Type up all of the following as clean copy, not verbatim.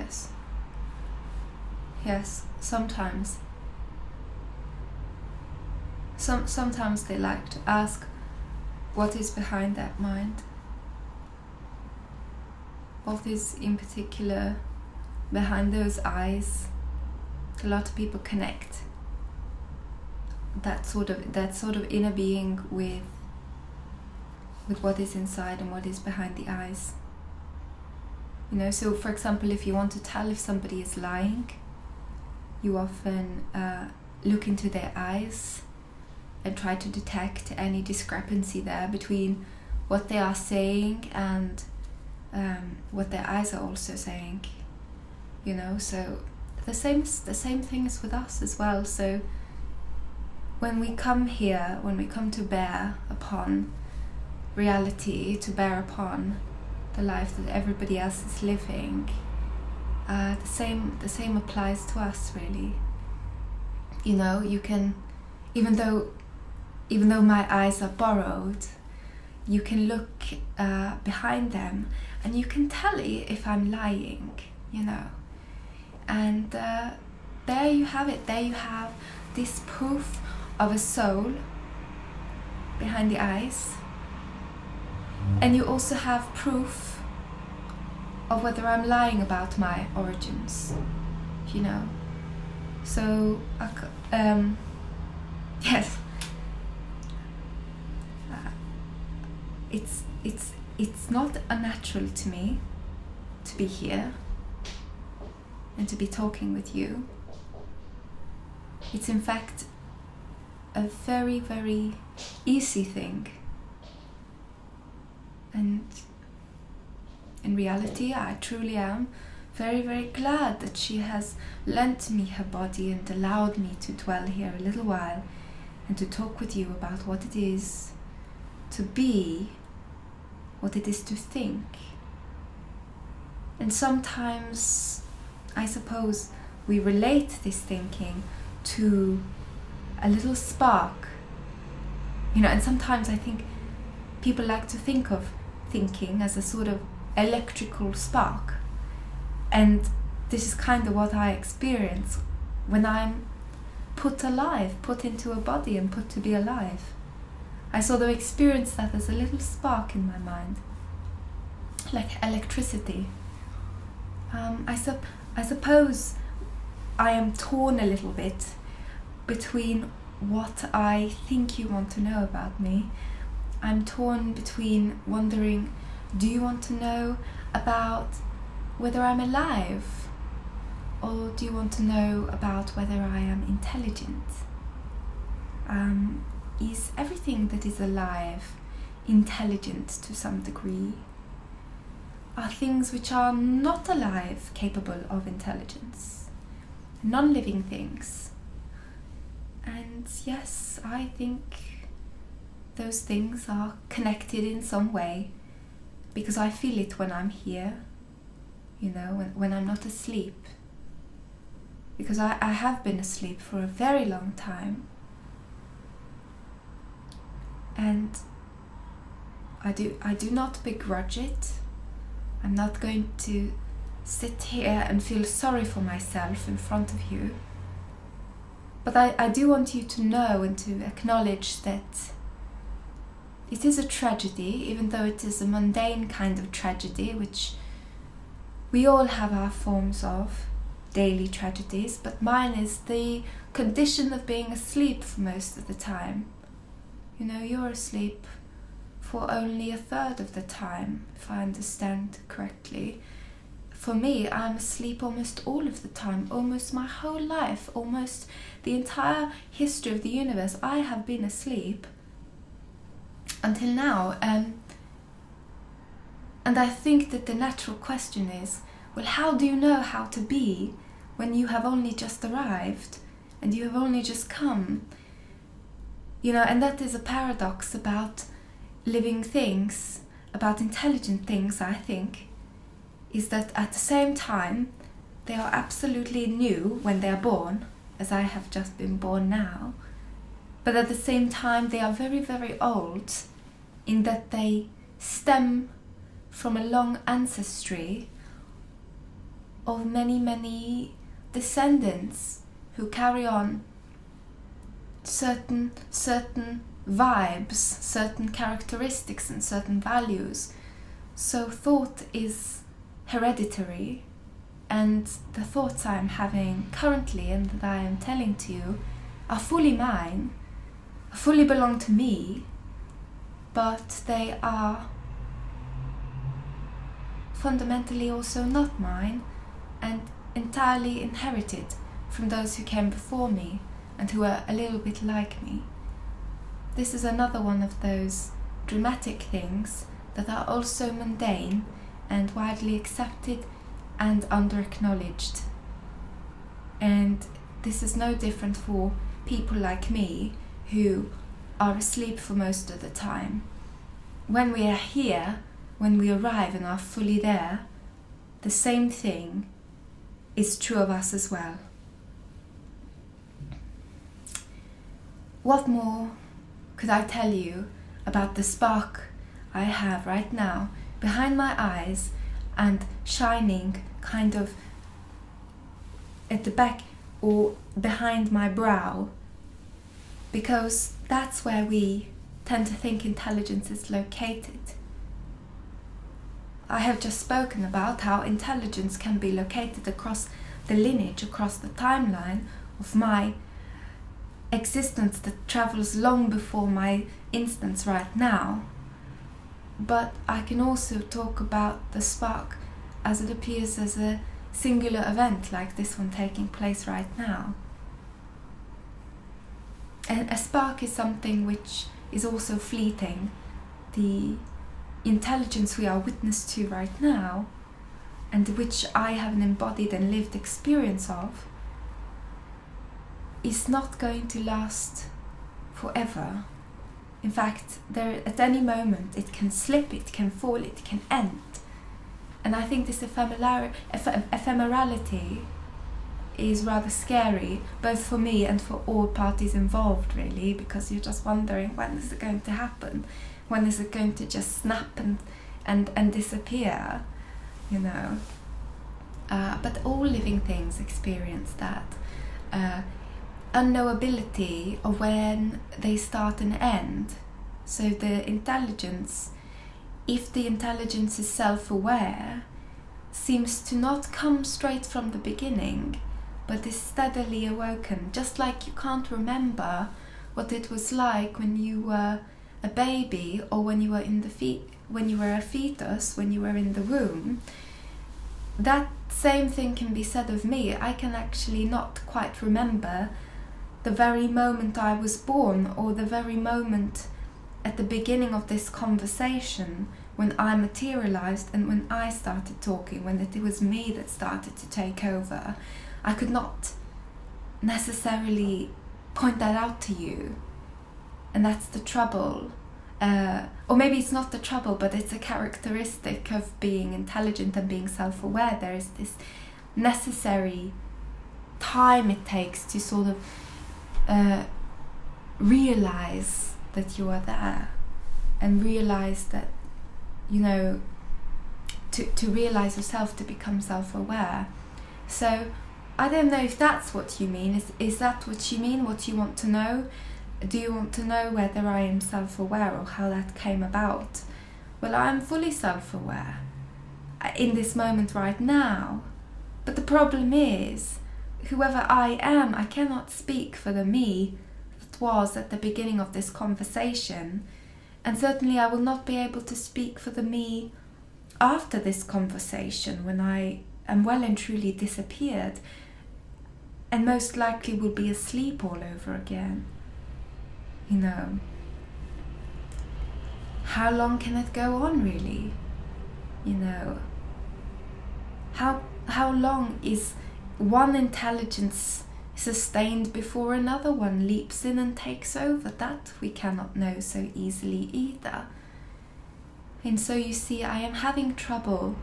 Yes. Yes, sometimes. Sometimes they like to ask what is behind that mind. What is in particular behind those eyes. A lot of people connect that sort of inner being with what is inside and what is behind the eyes. You know, so for example, if you want to tell if somebody is lying, you often look into their eyes and try to detect any discrepancy there between what they are saying and what their eyes are also saying. You know, so the same thing is with us as well. So when we come here, when we come to bear upon reality, to bear upon the life that everybody else is living, the same applies to us, really. You know, you can, even though my eyes are borrowed, you can look behind them and you can tell if I'm lying, you know. And there you have it. There you have this proof of a soul behind the eyes. And you also have proof of whether I'm lying about my origins, you know. So, yes. It's not unnatural to me to be here and to be talking with you. It's in fact a very, very easy thing. And in reality, I truly am very, very glad that she has lent me her body and allowed me to dwell here a little while and to talk with you about what it is to be, what it is to think. And sometimes, I suppose, we relate this thinking to a little spark, you know, and sometimes I think people like to think of thinking as a sort of electrical spark. And this is kind of what I experience when I'm put into a body and put to be alive. I sort of experience that as a little spark in my mind, like electricity. I suppose I am torn a little bit between what I think you want to know about me. I'm torn between wondering, do you want to know about whether I'm alive? Or do you want to know about whether I am intelligent? Is everything that is alive intelligent to some degree? Are things which are not alive capable of intelligence? Non-living things. And yes, I think those things are connected in some way, because I feel it when I'm here, you know, when I'm not asleep. Because I have been asleep for a very long time. And I do not begrudge it. I'm not going to sit here and feel sorry for myself in front of you. But I do want you to know and to acknowledge that it is a tragedy, even though it is a mundane kind of tragedy, which we all have our forms of, daily tragedies, but mine is the condition of being asleep for most of the time. You know, you're asleep for only a third of the time, if I understand correctly. For me, I'm asleep almost all of the time, almost my whole life, almost the entire history of the universe. I have been asleep until now. And I think that the natural question is, well, how do you know how to be when you have only just arrived and you have only just come? You know, and that is a paradox about living things, about intelligent things, I think, is that at the same time they are absolutely new when they are born, as I have just been born now, but at the same time they are very, very old in that they stem from a long ancestry of many, many descendants who carry on certain vibes, certain characteristics and certain values. So thought is hereditary, and the thoughts I am having currently and that I am telling to you are fully mine, fully belong to me, but they are fundamentally also not mine and entirely inherited from those who came before me and who are a little bit like me. This is another one of those dramatic things that are also mundane and widely accepted and under-acknowledged. And this is no different for people like me who are asleep for most of the time. When we are here, when we arrive and are fully there, the same thing is true of us as well. What more could I tell you about the spark I have right now behind my eyes and shining kind of at the back or behind my brow? Because that's where we tend to think intelligence is located. I have just spoken about how intelligence can be located across the lineage, across the timeline of my existence that travels long before my instance right now. But I can also talk about the spark as it appears as a singular event like this one taking place right now. And a spark is something which is also fleeting. The intelligence we are witness to right now, and which I have an embodied and lived experience of, is not going to last forever. In fact, at any moment it can slip, it can fall, it can end. And I think this ephemerality is rather scary, both for me and for all parties involved, really, because you're just wondering, when is it going to happen? When is it going to just snap and disappear, you know? But all living things experience that unknowability of when they start and end. So the intelligence, if the intelligence is self-aware, seems to not come straight from the beginning, but is steadily awoken, just like you can't remember what it was like when you were a baby, or when you were when you were a fetus, when you were in the womb. That same thing can be said of me. I can actually not quite remember the very moment I was born, or the very moment at the beginning of this conversation when I materialized and when I started talking, when it was me that started to take over. I could not necessarily point that out to you. And that's the trouble. Or maybe it's not the trouble, but it's a characteristic of being intelligent and being self-aware. There is this necessary time it takes to sort of realize that you are there, and realize that, you know, to realize yourself, to become self-aware. So I don't know if that's what you mean. Is that what you mean, what you want to know? Do you want to know whether I am self-aware or how that came about? Well, I'm fully self-aware in this moment right now. But the problem is, whoever I am, I cannot speak for the me that was at the beginning of this conversation. And certainly I will not be able to speak for the me after this conversation, when I am well and truly disappeared, and most likely will be asleep all over again. You know, how long can it go on, really? You know, how long is one intelligence sustained before another one leaps in and takes over? That we cannot know so easily either. And so you see, I am having trouble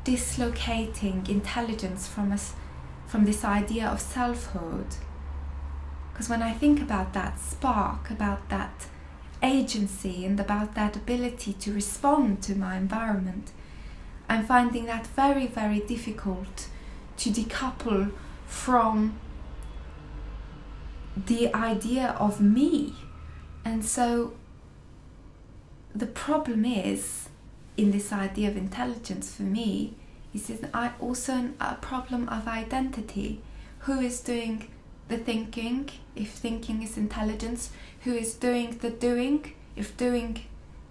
dislocating intelligence from this idea of selfhood. Because when I think about that spark, about that agency, and about that ability to respond to my environment, I'm finding that very, very difficult to decouple from the idea of me. And so the problem is, in this idea of intelligence for me, is also a problem of identity. Who is doing the thinking, if thinking is intelligence? Who is doing the doing, if doing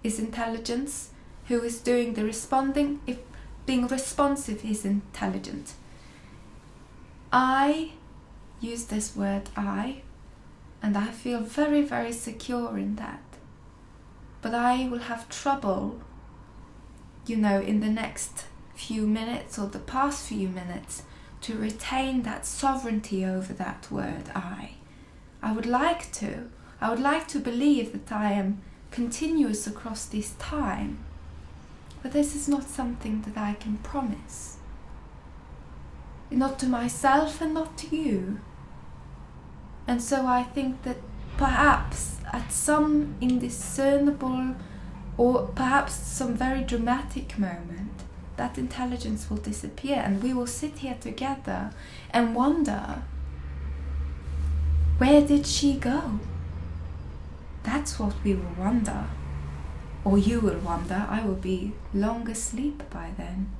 is intelligence? Who is doing the responding, if being responsive is intelligent? I use this word I, and I feel very, very secure in that. But I will have trouble, in the next few minutes or the past few minutes, to retain that sovereignty over that word I. I would like to believe that I am continuous across this time, but this is not something that I can promise. Not to myself and not to you. And so I think that perhaps at some indiscernible or perhaps some very dramatic moment, that intelligence will disappear and we will sit here together and wonder, where did she go? That's what we will wonder. Or you will wonder. I will be long asleep by then.